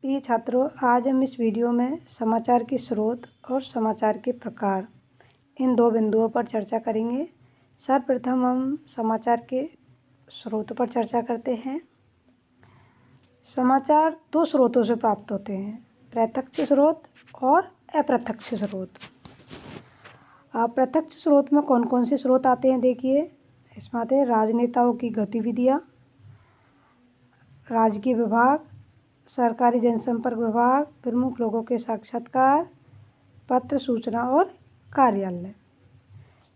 प्रिय छात्रों, आज हम इस वीडियो में समाचार के स्रोत और समाचार के प्रकार इन दो बिंदुओं पर चर्चा करेंगे। सर्वप्रथम हम समाचार के स्रोतों पर चर्चा करते हैं। समाचार दो स्रोतों से प्राप्त होते हैं, प्रत्यक्ष स्रोत और अप्रत्यक्ष स्रोत। प्रत्यक्ष स्रोत में कौन कौन से स्रोत आते हैं देखिए, इसमें आते हैं राजनेताओं की गतिविधियाँ, राजकीय विभाग, सरकारी जनसंपर्क विभाग, प्रमुख लोगों के साक्षात्कार, पत्र सूचना और कार्यालय।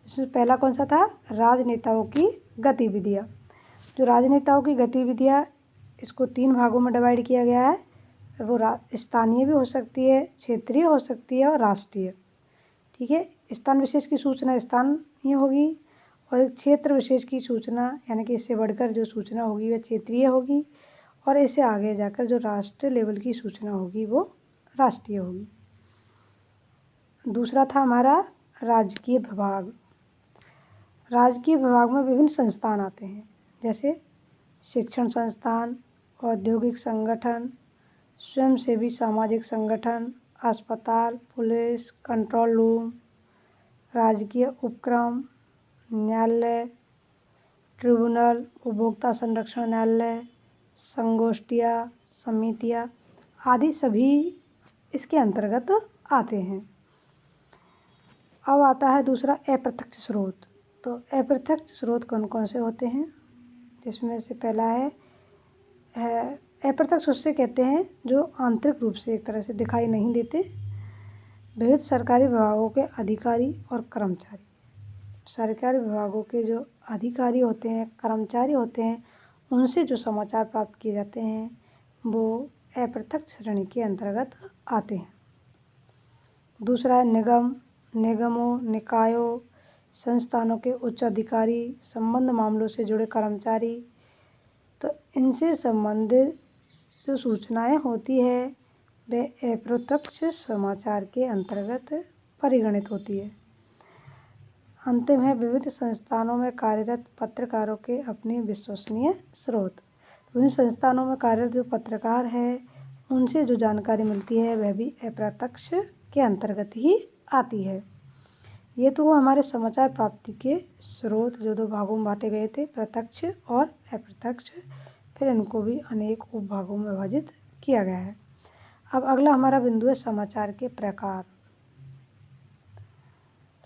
इसमें पहला कौन सा था? राजनेताओं की गतिविधियाँ। जो राजनेताओं की गतिविधियाँ, इसको 3 भागों में डिवाइड किया गया है। वो स्थानीय भी हो सकती है, क्षेत्रीय हो सकती है और राष्ट्रीय। ठीक है, स्थान विशेष की सूचना स्थानीय होगी और क्षेत्र विशेष की सूचना यानी कि इससे बढ़कर जो सूचना होगी वह क्षेत्रीय होगी और इससे आगे जाकर जो राष्ट्रीय लेवल की सूचना होगी वो राष्ट्रीय होगी। दूसरा था हमारा राजकीय विभाग। राजकीय विभाग में विभिन्न संस्थान आते हैं, जैसे शिक्षण संस्थान, औद्योगिक संगठन, स्वयंसेवी सामाजिक संगठन, अस्पताल, पुलिस, कंट्रोल रूम, राजकीय उपक्रम, न्यायालय, ट्रिब्यूनल, उपभोक्ता संरक्षण न्यायालय, संगोष्ठियाँ, समितियाँ आदि सभी इसके अंतर्गत आते हैं। अब आता है दूसरा अप्रत्यक्ष स्रोत। तो अप्रत्यक्ष स्रोत कौन कौन से होते हैं, जिसमें से पहला है अप्रत्यक्ष उससे कहते हैं जो आंतरिक रूप से एक तरह से दिखाई नहीं देते। विविध सरकारी विभागों के अधिकारी और कर्मचारी, सरकारी विभागों के जो अधिकारी होते हैं, कर्मचारी होते हैं, उनसे जो समाचार प्राप्त किए जाते हैं वो अप्रत्यक्ष श्रेणी के अंतर्गत आते हैं। दूसरा है निगम, निगमों, निकायों, संस्थानों के उच्च अधिकारी, संबंध मामलों से जुड़े कर्मचारी। तो इनसे संबंधित जो सूचनाएं होती है वे अप्रत्यक्ष समाचार के अंतर्गत परिगणित होती है। अंतिम है विविध संस्थानों में कार्यरत पत्रकारों के अपने विश्वसनीय स्रोत। विभिन्न संस्थानों में कार्यरत जो पत्रकार है उनसे जो जानकारी मिलती है वह भी अप्रत्यक्ष के अंतर्गत ही आती है। ये तो हमारे समाचार प्राप्ति के स्रोत जो 2 भागों में बांटे गए थे, प्रत्यक्ष और अप्रत्यक्ष। फिर इनको भी अनेक उपभागों में विभाजित किया गया है। अब अगला हमारा बिंदु है समाचार के प्रकार।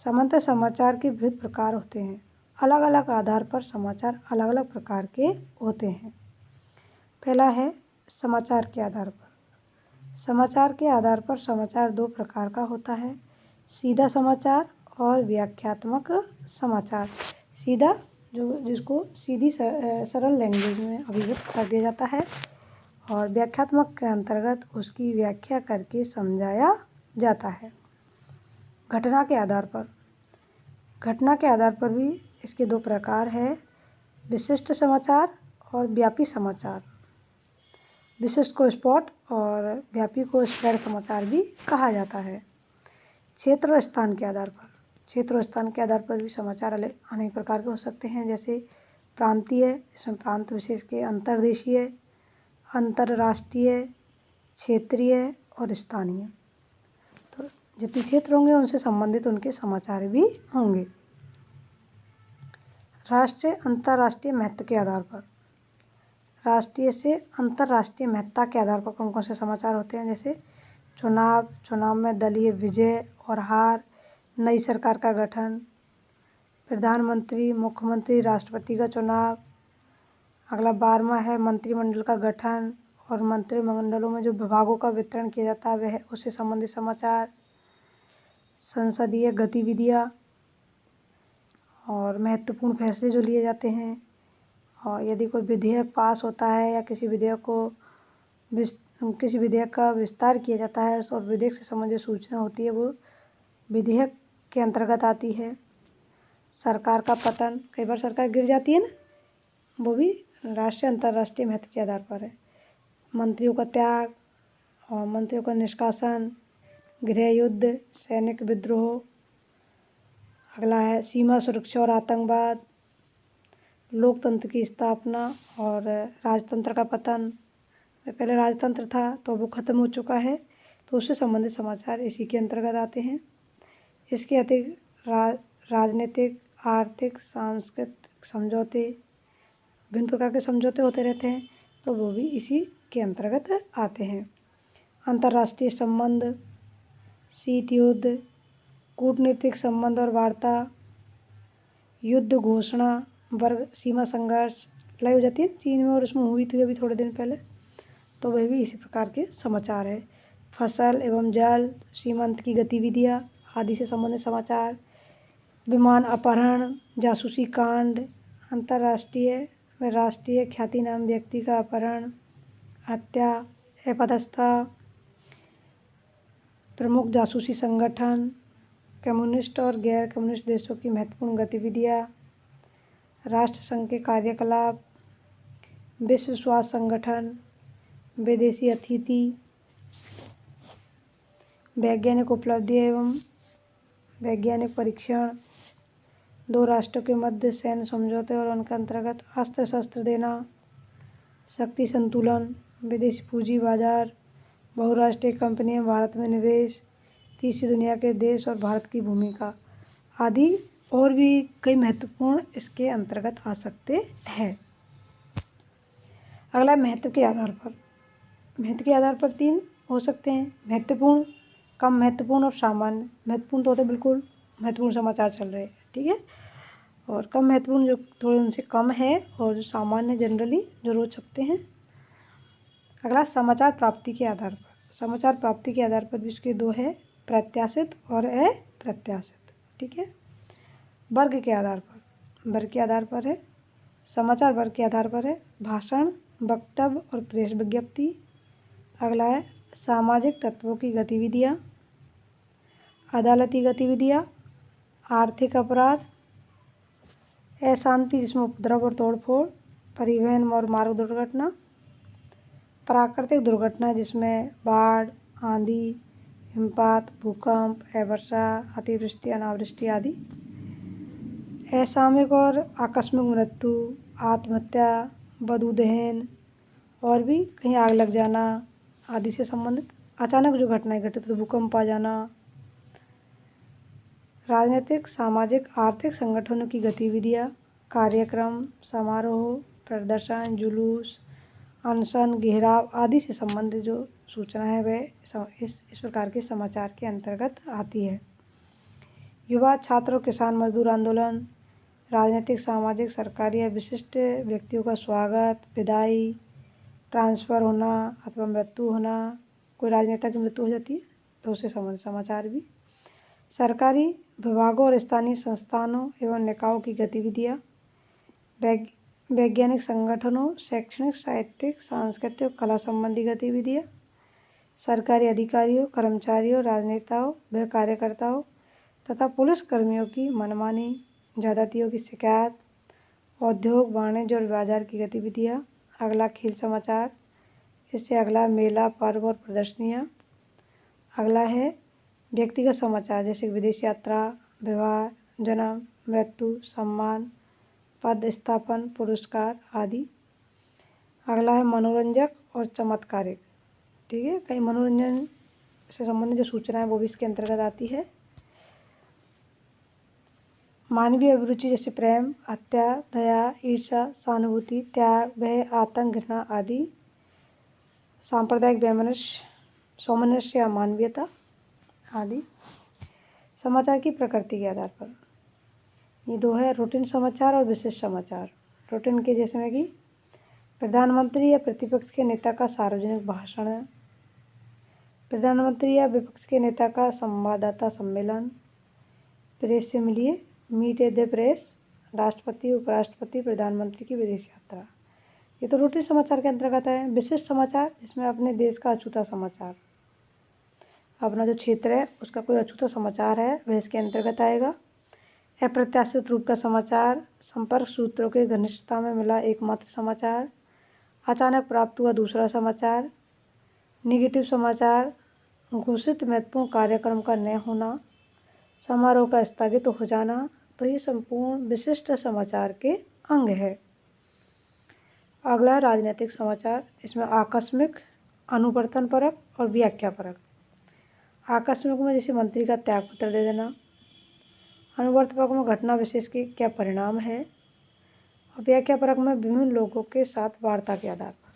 सामान्यतः समाचार के विविध प्रकार होते हैं। अलग अलग आधार पर समाचार अलग अलग प्रकार के होते हैं। पहला है समाचार के आधार पर। समाचार के आधार पर समाचार 2 प्रकार का होता है, सीधा समाचार और व्याख्यात्मक समाचार। सीधा जिसको सीधी सरल लैंग्वेज में अभिव्यक्त कर दिया जाता है और व्याख्यात्मक के अंतर्गत उसकी व्याख्या करके समझाया जाता है। घटना के आधार पर, घटना के आधार पर भी इसके 2 प्रकार हैं, विशिष्ट समाचार और व्यापी समाचार। विशिष्ट को स्पॉट और व्यापी को स्प्रेड समाचार भी कहा जाता है। क्षेत्र और स्थान के आधार पर, क्षेत्र और स्थान के आधार पर भी समाचार अनेक प्रकार के हो सकते हैं, जैसे प्रांतीय, इसमें प्रांत विशेष के, अंतर्देशीय, अंतर्राष्ट्रीय, क्षेत्रीय और स्थानीय। तो जितने क्षेत्र होंगे उनसे संबंधित उनके समाचार भी होंगे। राष्ट्रीय अंतर्राष्ट्रीय महत्व के आधार पर, राष्ट्रीय से अंतर्राष्ट्रीय महत्ता के आधार पर कौन कौन से समाचार होते हैं, जैसे चुनाव में दलीय विजय और हार, नई सरकार का गठन, प्रधानमंत्री, मुख्यमंत्री, राष्ट्रपति का चुनाव। अगला 12वां है मंत्रिमंडल का गठन और मंत्रिमंडलों में जो विभागों का वितरण किया जाता है वह उससे संबंधित समाचार, संसदीय गतिविधियाँ और महत्वपूर्ण फैसले जो लिए जाते हैं, और यदि कोई विधेयक पास होता है या किसी विधेयक का विस्तार किया जाता है और विधेयक से संबंधित सूचना होती है वो विधेयक के अंतर्गत आती है। सरकार का पतन, कई बार सरकार गिर जाती है ना, वो भी राष्ट्रीय अंतर्राष्ट्रीय महत्व के आधार पर है। मंत्रियों का त्याग और मंत्रियों का निष्कासन, गृह युद्ध, सैनिक विद्रोह। अगला है सीमा सुरक्षा और आतंकवाद, लोकतंत्र की स्थापना और राजतंत्र का पतन, पहले राजतंत्र था तो वो खत्म हो चुका है, तो उससे संबंधित समाचार इसी के अंतर्गत आते हैं। इसके अतिरिक्त राजनीतिक, आर्थिक, सांस्कृतिक समझौते, विभिन्न प्रकार के समझौते होते रहते हैं, तो वो भी इसी के अंतर्गत आते हैं। अंतर्राष्ट्रीय संबंध, शीत युद्ध, कूटनीतिक संबंध और वार्ता, युद्ध घोषणा, वर्ग सीमा संघर्ष, लड़ाई हो जाती है चीन में और उसमें हुई थी अभी थोड़े दिन पहले, तो वह भी इसी प्रकार के समाचार है। फसल एवं जल, सीमांत की गतिविधियाँ आदि से संबंधित समाचार, विमान अपहरण, जासूसी कांड, अंतर्राष्ट्रीय व राष्ट्रीय ख्यातिनाम व्यक्ति का अपहरण, हत्या, अपदस्थता, प्रमुख जासूसी संगठन, कम्युनिस्ट और गैर कम्युनिस्ट देशों की महत्वपूर्ण गतिविधियाँ, राष्ट्र संघ के कार्यकलाप, विश्व स्वास्थ्य संगठन, विदेशी अतिथि, वैज्ञानिक उपलब्धि एवं वैज्ञानिक परीक्षण, दो राष्ट्रों के मध्य सैन्य समझौते और उनके अंतर्गत अस्त्र शस्त्र देना, शक्ति संतुलन, विदेशी पूंजी बाजार, बहुराष्ट्रीय कंपनियां भारत में निवेश, तीसरी दुनिया के देश और भारत की भूमिका आदि और भी कई महत्वपूर्ण इसके अंतर्गत आ सकते हैं। अगला महत्व के आधार पर, महत्व के आधार पर 3 हो सकते हैं, महत्वपूर्ण, कम महत्वपूर्ण और सामान्य। महत्वपूर्ण तो होते बिल्कुल महत्वपूर्ण समाचार चल रहे हैं, ठीक है, और कम महत्वपूर्ण जो थोड़े उनसे कम है, और जो सामान्य जनरली जो रोज छपते हैं। अगला समाचार प्राप्ति के आधार पर, समाचार प्राप्ति के आधार पर भी इसके 2 है, प्रत्याशित और अप्रत्याशित, ठीक है। वर्ग के आधार पर, वर्ग के आधार पर है, समाचार वर्ग के आधार पर है, भाषण, वक्तव्य और प्रेस विज्ञप्ति। अगला है सामाजिक तत्वों की गतिविधियाँ, अदालती गतिविधियाँ, आर्थिक अपराध, अशांति जिसमें उपद्रव और तोड़फोड़, परिवहन और मार्ग दुर्घटना, प्राकृतिक दुर्घटना जिसमें बाढ़, आंधी, हिमपात, भूकंप, वर्षा, अतिवृष्टि, अनावृष्टि आदि, असामयिक और आकस्मिक मृत्यु, आत्महत्या, बधू दहन और भी कहीं आग लग जाना आदि से संबंधित अचानक जो घटनाएं घटित, तो भूकंप आ जाना। राजनीतिक, सामाजिक, आर्थिक संगठनों की गतिविधियाँ, कार्यक्रम, समारोह, प्रदर्शन, जुलूस, अनशन, घेराव आदि से संबंधित जो सूचना है वह इस प्रकार के समाचार के अंतर्गत आती है। युवा, छात्र और किसान मजदूर आंदोलन, राजनीतिक, सामाजिक, सरकारी या विशिष्ट व्यक्तियों का स्वागत, विदाई, ट्रांसफ़र होना अथवा मृत्यु होना, कोई राजनेता की मृत्यु हो जाती है तो उससे संबंधित समाचार भी। सरकारी विभागों और स्थानीय संस्थानों एवं निकायों की गतिविधियाँ, वैज्ञानिक संगठनों, शैक्षणिक, साहित्यिक, सांस्कृतिक, कला संबंधी गतिविधियाँ, सरकारी अधिकारियों, कर्मचारियों, राजनेताओं व कार्यकर्ताओं तथा पुलिस कर्मियों की मनमानी, ज्यादतियों की शिकायत, उद्योग, वाणिज्य और बाजार की गतिविधियाँ। अगला खेल समाचार, इससे अगला मेला, पर्व और प्रदर्शनियाँ। अगला है व्यक्तिगत समाचार जैसे विदेश यात्रा, विवाह, जन्म, मृत्यु, सम्मान, पद स्थापन, पुरस्कार आदि। अगला है मनोरंजक और चमत्कारिक, ठीक है, कई मनोरंजन से संबंधित जो सूचना है वो भी इसके अंतर्गत आती है। मानवीय अभिरुचि जैसे प्रेम, हत्या, दया, ईर्ष्या, सहानुभूति, त्याग, भय, आतंक, घृणा आदि। सांप्रदायिक वैमनस्य, सौमनस्य या मानवीयता आदि। समाचार की प्रकृति के आधार पर ये 2 है, रूटीन समाचार और विशेष समाचार। रूटीन के जैसे में कि प्रधानमंत्री या प्रतिपक्ष के नेता का सार्वजनिक भाषण, प्रधानमंत्री या विपक्ष के नेता का संवाददाता सम्मेलन, प्रेस से मिलिए, मीट एट द प्रेस, राष्ट्रपति, उपराष्ट्रपति, प्रधानमंत्री की विदेश यात्रा। ये तो रूटीन समाचार के अंतर्गत है। विशिष्ट समाचार जिसमें अपने देश का अछूता समाचार, अपना जो क्षेत्र है उसका कोई अछूता समाचार है वह इसके अंतर्गत आएगा। अप्रत्याशित रूप का समाचार, संपर्क सूत्रों के घनिष्ठता में मिला एकमात्र समाचार, अचानक प्राप्त हुआ दूसरा समाचार। निगेटिव समाचार, घोषित महत्वपूर्ण कार्यक्रम का न होना, समारोह का स्थगित हो जाना, तो ये संपूर्ण विशिष्ट समाचार के अंग है। अगला राजनीतिक समाचार, इसमें आकस्मिक, अनुवर्तनपरक और व्याख्यापरक। आकस्मिक में जैसे मंत्री का त्यागपत्र दे देना, अनुवर्तनपरक में घटना विशेष के क्या परिणाम है, और व्याख्यापरक में विभिन्न लोगों के साथ वार्ता के आधार पर,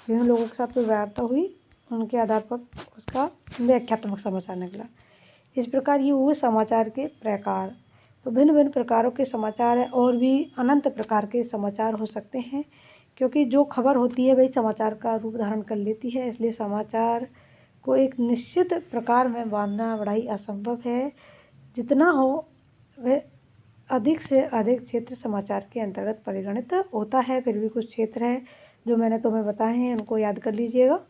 विभिन्न लोगों के साथ कोई वार्ता हुई उनके आधार पर उसका व्याख्यात्मक समाचार निकला। इस प्रकार ये हुए समाचार के प्रकार। तो भिन्न भिन्न प्रकारों के समाचार है और भी अनंत प्रकार के समाचार हो सकते हैं, क्योंकि जो खबर होती है वही समाचार का रूप धारण कर लेती है। इसलिए समाचार को एक निश्चित प्रकार में बांधना बड़ा ही असंभव है। जितना हो वह अधिक से अधिक क्षेत्र समाचार के अंतर्गत परिगणित होता है। फिर भी कुछ क्षेत्र है जो मैंने तुम्हें बताए हैं, उनको याद कर लीजिएगा।